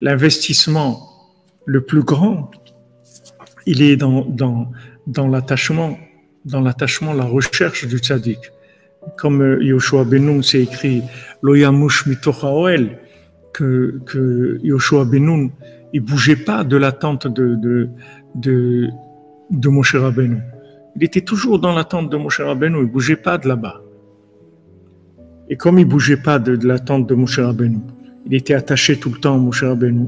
l'investissement le plus grand, il est dans l'attachement, la recherche du tzaddik. Comme Yoshua Ben Nun s'est écrit, Lo yamush mitoch haoel, que Yoshua Ben Nun, il bougeait pas de l'attente de Moshe Rabbeinu. Il était toujours dans l'attente de Moshe Rabbeinu, il bougeait pas de là-bas. Et comme il bougeait pas de l'attente de Moshe Rabbeinu, il était attaché tout le temps à Moshe Rabbeinu.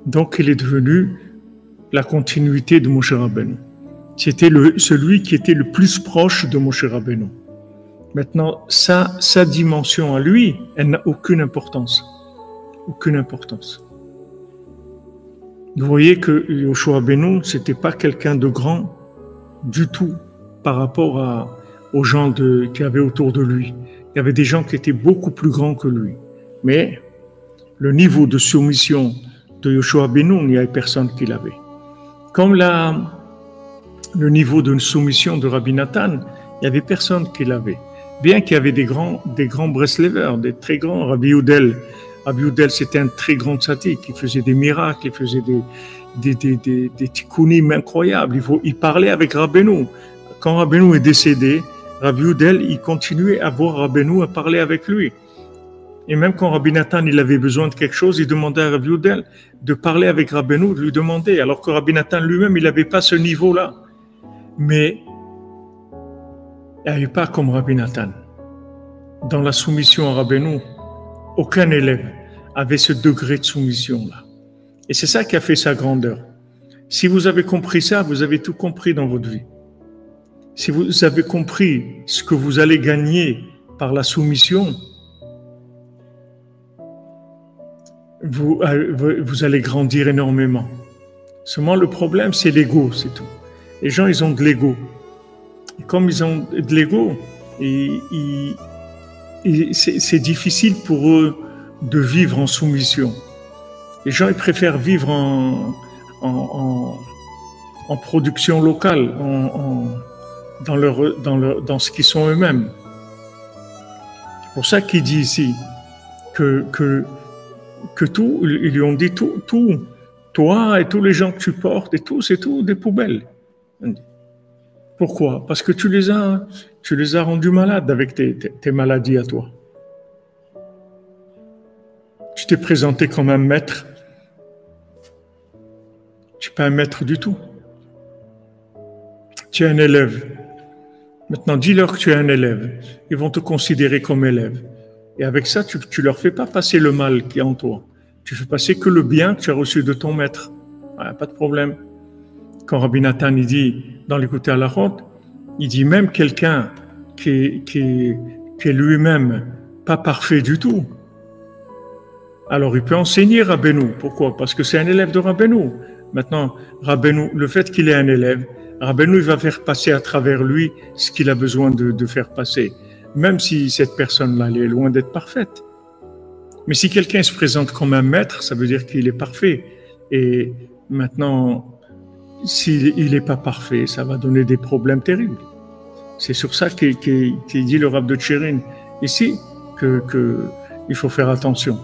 Donc il est devenu la continuité de Moshe Rabbeinu. C'était celui qui était le plus proche de Moshe Rabbeinu. Maintenant, sa dimension à lui, elle n'a aucune importance. Aucune importance. Vous voyez que Yoshua Ben Nun, c'était pas quelqu'un de grand du tout par rapport aux gens qui avaient autour de lui. Il y avait des gens qui étaient beaucoup plus grands que lui. Mais le niveau de soumission de Yoshua Ben Nun, il n'y avait personne qui l'avait. Comme le niveau de soumission de Rabbi Nathan, il n'y avait personne qui l'avait. Bien qu'il y avait des grands Breslevers, des très grands, Rabbi Yehoudel. Rabbi Yehoudel, c'était un très grand tzaddik, il faisait des miracles, il faisait des tikkunim incroyables. Il parlait avec Rabbeinu. Quand Rabbeinu est décédé, Rabbi Yehoudel, il continuait à voir Rabbeinu, à parler avec lui. Et même quand Rabbi Nathan, il avait besoin de quelque chose, il demandait à Rabbi Yehoudel de parler avec Rabbeinu, de lui demander, alors que Rabbi Nathan lui-même, il n'avait pas ce niveau-là. Mais il n'y avait pas comme Rabbi Nathan. Dans la soumission à Rabbeinu, aucun élève avait ce degré de soumission-là. Et c'est ça qui a fait sa grandeur. Si vous avez compris ça, vous avez tout compris dans votre vie. Si vous avez compris ce que vous allez gagner par la soumission, vous allez grandir énormément. Seulement le problème, c'est l'ego, c'est tout. Les gens, ils ont de l'ego. Et comme ils ont de l'ego, c'est difficile pour eux de vivre en soumission. Les gens, ils préfèrent vivre en production locale, dans ce qu'ils sont eux-mêmes. C'est pour ça qu'il dit ici que tout, ils lui ont dit tout, toi et tous les gens que tu portes, et tout, c'est tout des poubelles. Pourquoi? Parce que tu les as rendus malades avec tes maladies à toi. Tu t'es présenté comme un maître. Tu n'es pas un maître du tout. Tu es un élève. Maintenant, dis-leur que tu es un élève. Ils vont te considérer comme élève. Et avec ça, tu ne leur fais pas passer le mal qui est en toi. Tu fais passer que le bien que tu as reçu de ton maître. Ouais, pas de problème. Quand Rabbi Nathan, il dit, dans l'Écouter à la Route, il dit même quelqu'un qui est lui-même pas parfait du tout. Alors, il peut enseigner Rabbeinu. Pourquoi? Parce que c'est un élève de Rabbeinu. Maintenant, Rabbeinu, le fait qu'il est un élève, Rabbeinu, il va faire passer à travers lui ce qu'il a besoin de faire passer. Même si cette personne-là, elle est loin d'être parfaite. Mais si quelqu'un se présente comme un maître, ça veut dire qu'il est parfait. Et maintenant, s'il n'est pas parfait, ça va donner des problèmes terribles. C'est sur ça qu'il dit le Rav de Tchérin ici qu'il faut faire attention.